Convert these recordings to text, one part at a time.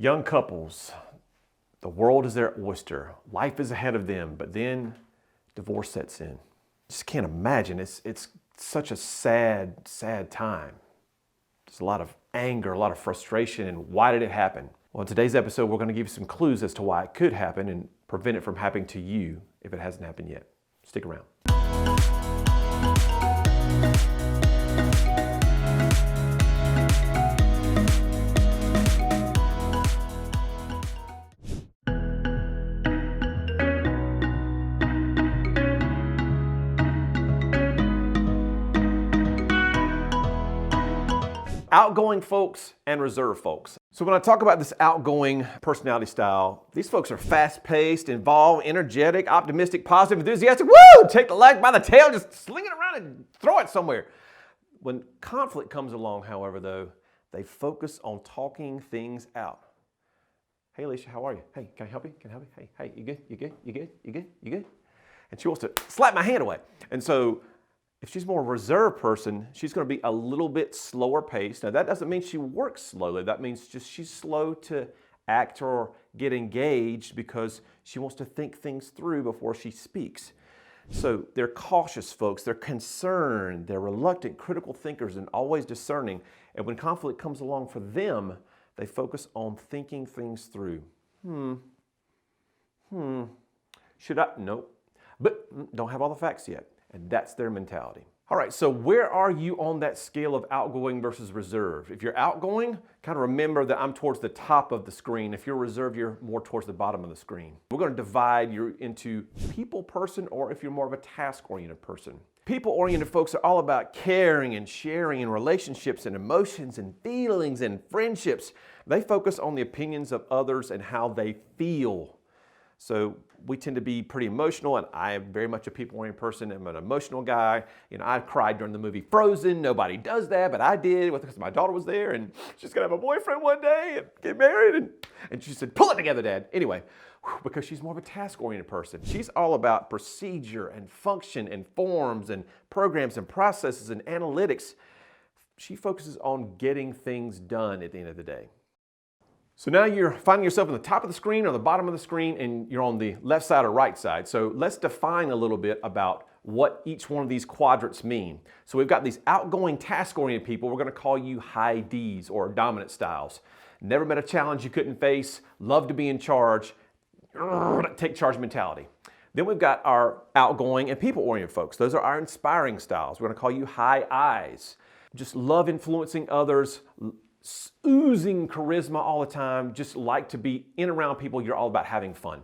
Young couples, the world is their oyster. Life is ahead of them, but then divorce sets in. Just can't imagine. It's such a sad, sad time. There's a lot of anger, a lot of frustration, and why did it happen? Well, in today's episode, we're going to give you some clues as to why it could happen and prevent it from happening to you if it hasn't happened yet. Stick around. Outgoing folks and reserved folks. So when I talk about this outgoing personality style, these folks are fast-paced, involved, energetic, optimistic, positive, enthusiastic. Woo! Take the leg by the tail, just sling it around and throw it somewhere. When conflict comes along, however, though, they focus on talking things out. Hey, Alicia, how are you? Hey, can I help you? Can I help you? Hey, you good? You good? You good? You good? You good? And she wants to slap my hand away. And so if she's more a reserved person, she's going to be a little bit slower paced. Now, that doesn't mean she works slowly. That means just she's slow to act or get engaged because she wants to think things through before she speaks. So they're cautious folks. They're concerned. They're reluctant, critical thinkers, and always discerning. And when conflict comes along for them, they focus on thinking things through. Should I? Nope. But don't have all the facts yet. And that's their mentality. All right, so where are you on that scale of outgoing versus reserved? If you're outgoing, kind of remember that I'm towards the top of the screen. If you're reserved, you're more towards the bottom of the screen. We're going to divide you into people person or if you're more of a task-oriented person. People-oriented folks are all about caring and sharing and relationships and emotions and feelings and friendships. They focus on the opinions of others and how they feel. So we tend to be pretty emotional, and I am very much a people-oriented person. I'm an emotional guy. You know, I cried during the movie Frozen. Nobody does that, but I did because my daughter was there, and she's gonna have a boyfriend one day and get married. And she said, "Pull it together, Dad." Anyway, because she's more of a task-oriented person. She's all about procedure and function and forms and programs and processes and analytics. She focuses on getting things done at the end of the day. So now you're finding yourself on the top of the screen or the bottom of the screen, and you're on the left side or right side. So let's define a little bit about what each one of these quadrants mean. So we've got these outgoing, task-oriented people. We're going to call you high Ds or dominant styles. Never met a challenge you couldn't face, love to be in charge, take charge mentality. Then we've got our outgoing and people-oriented folks. Those are our inspiring styles. We're going to call you high Is. Just love influencing others, oozing charisma all the time, just like to be in around people. You're all about having fun.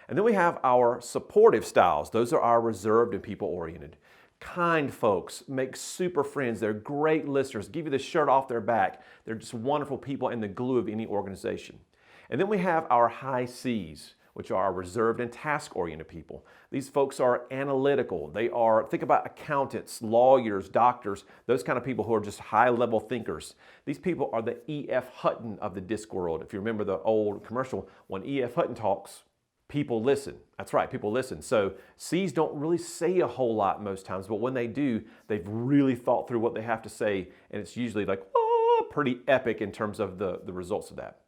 And then we have our supportive styles. Those are our reserved and people-oriented. Kind folks, make super friends. They're great listeners, give you the shirt off their back. They're just wonderful people and the glue of any organization. And then we have our high Cs, which are our reserved and task-oriented people. These folks are analytical. They are, think about accountants, lawyers, doctors, those kind of people who are just high-level thinkers. These people are the E.F. Hutton of the disc world. If you remember the old commercial, when E.F. Hutton talks, people listen. That's right, people listen. So C's don't really say a whole lot most times, but when they do, they've really thought through what they have to say, and it's usually like, pretty epic in terms of the results of that.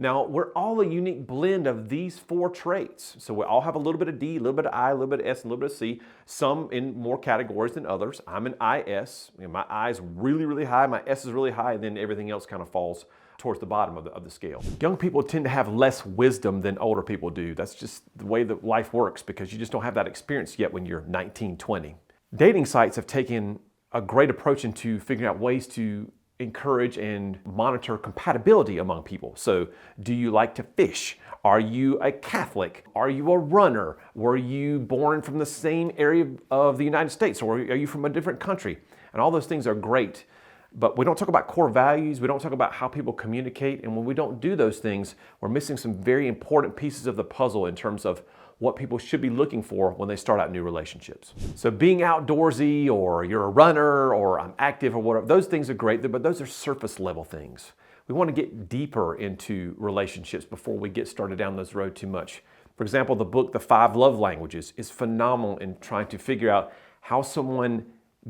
Now, we're all a unique blend of these four traits. So we all have a little bit of D, a little bit of I, a little bit of S, and a little bit of C, some in more categories than others. I'm an IS. You know, my I is really, really high, my S is really high, and then everything else kind of falls towards the bottom of the scale. Young people tend to have less wisdom than older people do. That's just the way that life works because you just don't have that experience yet when you're 19, 20. Dating sites have taken a great approach into figuring out ways to encourage and monitor compatibility among people. So, do you like to fish? Are you a Catholic? Are you a runner? Were you born from the same area of the United States, or are you from a different country? And all those things are great, but we don't talk about core values. We don't talk about how people communicate. And when we don't do those things, we're missing some very important pieces of the puzzle in terms of what people should be looking for when they start out new relationships. So being outdoorsy, or you're a runner, or I'm active, or whatever, those things are great, but those are surface level things. We want to get deeper into relationships before we get started down this road too much. For example, the book, The 5 Love Languages, is phenomenal in trying to figure out how someone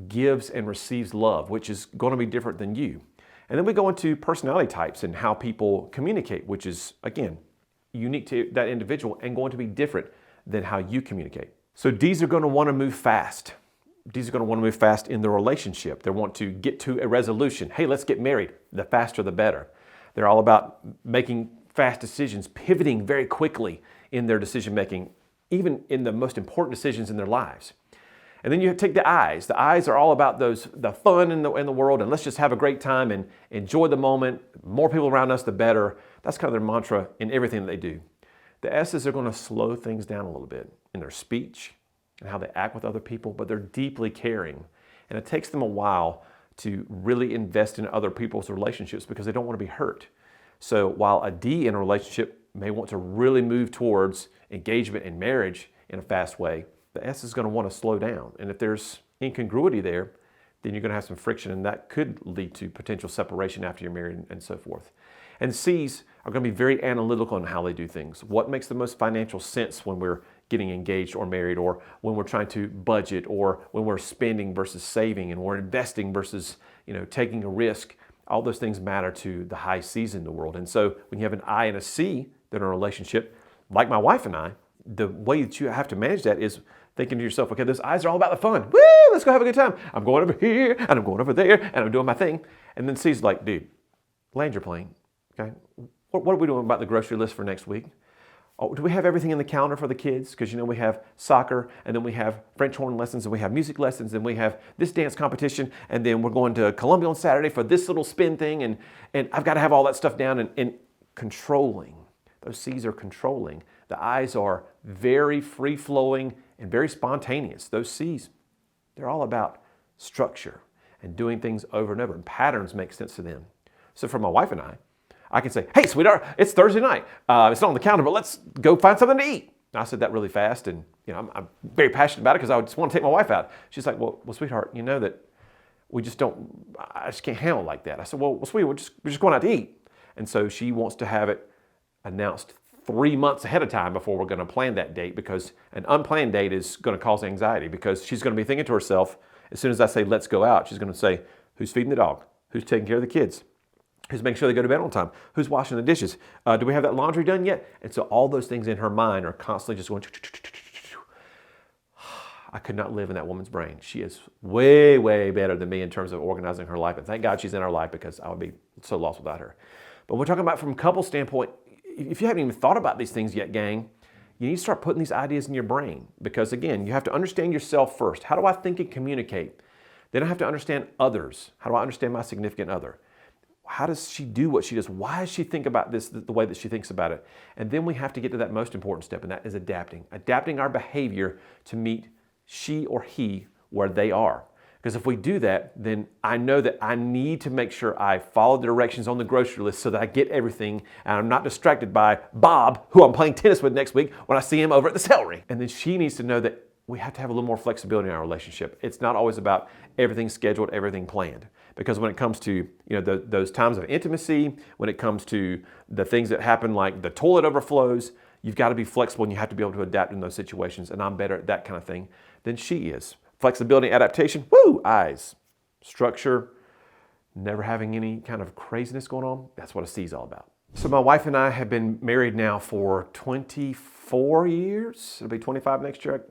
gives and receives love, which is going to be different than you. And then we go into personality types and how people communicate, which is, again, unique to that individual and going to be different than how you communicate. So D's are going to want to move fast. D's are going to want to move fast in their relationship. They want to get to a resolution. Hey, let's get married. The faster, the better. They're all about making fast decisions, pivoting very quickly in their decision making, even in the most important decisions in their lives. And then you take the I's. The I's are all about the fun in the world, and let's just have a great time and enjoy the moment. More people around us, the better. That's kind of their mantra in everything that they do. The S's are going to slow things down a little bit in their speech and how they act with other people, but they're deeply caring. And it takes them a while to really invest in other people's relationships because they don't want to be hurt. So while a D in a relationship may want to really move towards engagement and marriage in a fast way, the S is going to want to slow down. And if there's incongruity there, then you're going to have some friction, and that could lead to potential separation after you're married and so forth. And C's are going to be very analytical in how they do things. What makes the most financial sense when we're getting engaged or married, or when we're trying to budget, or when we're spending versus saving, and we're investing versus taking a risk. All those things matter to the high C's in the world. And so when you have an I and a C that are in a relationship, like my wife and I, the way that you have to manage that is thinking to yourself, okay, those I's are all about the fun. Woo, let's go have a good time. I'm going over here, and I'm going over there, and I'm doing my thing. And then C's like, dude, land your plane. Okay, what are we doing about the grocery list for next week? Oh, do we have everything in the calendar for the kids? Because we have soccer, and then we have French horn lessons, and we have music lessons, and we have this dance competition, and then we're going to Columbia on Saturday for this little spin thing, and I've got to have all that stuff down and controlling. Those C's are controlling. The I's are very free-flowing and very spontaneous. Those C's, they're all about structure and doing things over and over, and patterns make sense to them. So for my wife and I can say, hey, sweetheart, it's Thursday night. It's not on the calendar, but let's go find something to eat. And I said that really fast, and I'm very passionate about it because I just want to take my wife out. She's like, well, sweetheart, you know that I just can't handle it like that. I said, well, sweetie, we're just going out to eat. And so she wants to have it announced 3 months ahead of time before we're going to plan that date, because an unplanned date is going to cause anxiety, because she's going to be thinking to herself, as soon as I say, let's go out, she's going to say, who's feeding the dog? Who's taking care of the kids? Who's making sure they go to bed on time? Who's washing the dishes? Do we have that laundry done yet? And so all those things in her mind are constantly just going. I could not live in that woman's brain. She is way, way better than me in terms of organizing her life. And thank God she's in our life, because I would be so lost without her. But we're talking about from a couple standpoint, if you haven't even thought about these things yet, gang, you need to start putting these ideas in your brain. Because again, you have to understand yourself first. How do I think and communicate? Then I have to understand others. How do I understand my significant other? How does she do what she does? Why does she think about this the way that she thinks about it? And then we have to get to that most important step, and that is adapting. Adapting our behavior to meet she or he where they are. Because if we do that, then I know that I need to make sure I follow the directions on the grocery list so that I get everything, and I'm not distracted by Bob, who I'm playing tennis with next week, when I see him over at the celery. And then she needs to know that we have to have a little more flexibility in our relationship. It's not always about everything scheduled, everything planned. Because when it comes to those times of intimacy, when it comes to the things that happen like the toilet overflows, you've got to be flexible, and you have to be able to adapt in those situations. And I'm better at that kind of thing than she is. Flexibility, adaptation, woo, I's. Structure, never having any kind of craziness going on, that's what a C is all about. So my wife and I have been married now for 24 years. It'll be 25 next year.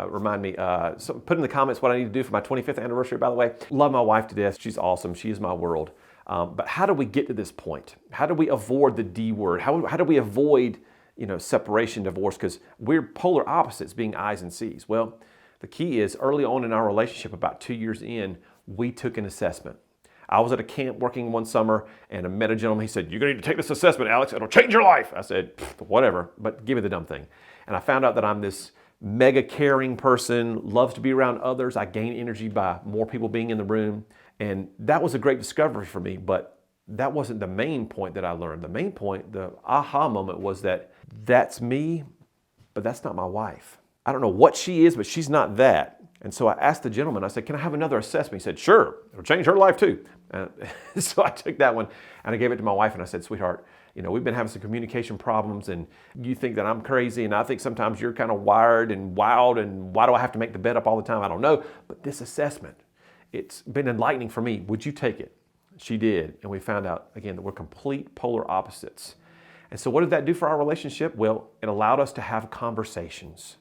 Remind me, so put in the comments what I need to do for my 25th anniversary, by the way. Love my wife to death. She's awesome. She is my world. But how do we get to this point? How do we avoid the D word? How do we avoid separation, divorce? Because we're polar opposites, being I's and C's. Well, the key is early on in our relationship, about 2 years in, we took an assessment. I was at a camp working one summer, and I met a gentleman. He said, you're going to need to take this assessment, Alex. It'll change your life. I said, whatever, but give me the dumb thing. And I found out that I'm this mega caring person, loves to be around others. I gain energy by more people being in the room. And that was a great discovery for me, but that wasn't the main point that I learned. The main point, the aha moment, was that that's me, but that's not my wife. I don't know what she is, but she's not that. And so I asked the gentleman, I said, can I have another assessment? He said, sure, it'll change her life too. So I took that one and I gave it to my wife, and I said, sweetheart, we've been having some communication problems, and you think that I'm crazy, and I think sometimes you're kind of wired and wild, and why do I have to make the bed up all the time? I don't know. But this assessment, it's been enlightening for me. Would you take it? She did. And we found out, again, that we're complete polar opposites. And so what did that do for our relationship? Well, it allowed us to have conversations.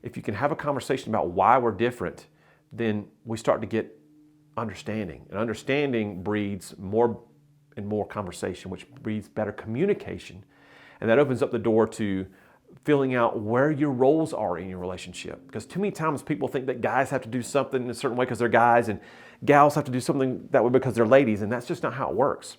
If you can have a conversation about why we're different, then we start to get understanding. And understanding breeds more and more conversation, which breeds better communication. And that opens up the door to filling out where your roles are in your relationship. Because too many times people think that guys have to do something in a certain way because they're guys, and gals have to do something that way because they're ladies, and that's just not how it works.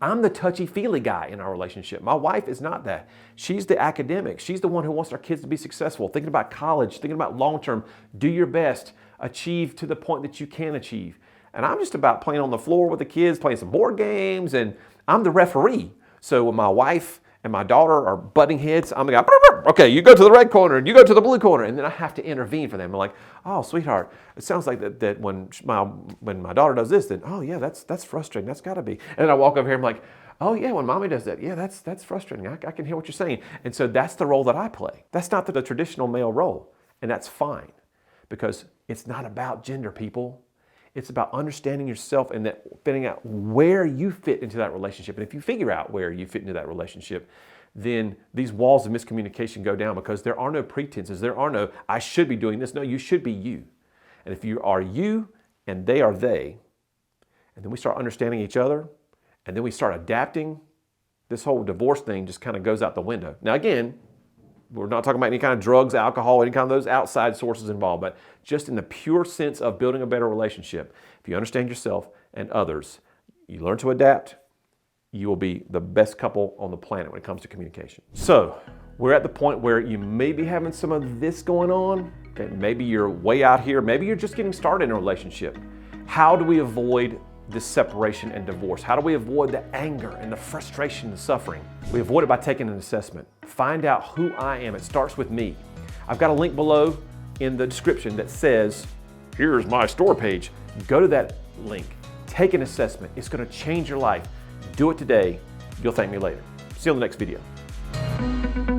I'm the touchy-feely guy in our relationship. My wife is not that. She's the academic. She's the one who wants our kids to be successful, thinking about college, thinking about long-term, do your best, achieve to the point that you can achieve. And I'm just about playing on the floor with the kids, playing some board games, and I'm the referee. So when my wife and my daughter are butting heads, I'm the guy, okay, you go to the red corner and you go to the blue corner, and then I have to intervene for them. I'm like, oh, sweetheart, it sounds like that when my daughter does this, then, oh yeah, that's frustrating, that's gotta be. And then I walk over here, I'm like, oh yeah, when mommy does that, yeah, that's frustrating, I can hear what you're saying. And so that's the role that I play. That's not the traditional male role, and that's fine, because it's not about gender, people. It's about understanding yourself and figuring out where you fit into that relationship. And if you figure out where you fit into that relationship, then these walls of miscommunication go down, because there are no pretenses. There are no, I should be doing this. No, you should be you. And if you are you and they are they, and then we start understanding each other, and then we start adapting, this whole divorce thing just kind of goes out the window. Now again, we're not talking about any kind of drugs, alcohol, any kind of those outside sources involved, but just in the pure sense of building a better relationship. If you understand yourself and others, you learn to adapt, you will be the best couple on the planet when it comes to communication. So we're at the point where you may be having some of this going on. Okay, maybe you're way out here. Maybe you're just getting started in a relationship. How do we avoid this separation and divorce? How do we avoid the anger and the frustration and suffering? We avoid it by taking an assessment. Find out who I am. It starts with me. I've got a link below in the description that says, here's my store page. Go to that link. Take an assessment. It's going to change your life. Do it today. You'll thank me later. See you on the next video.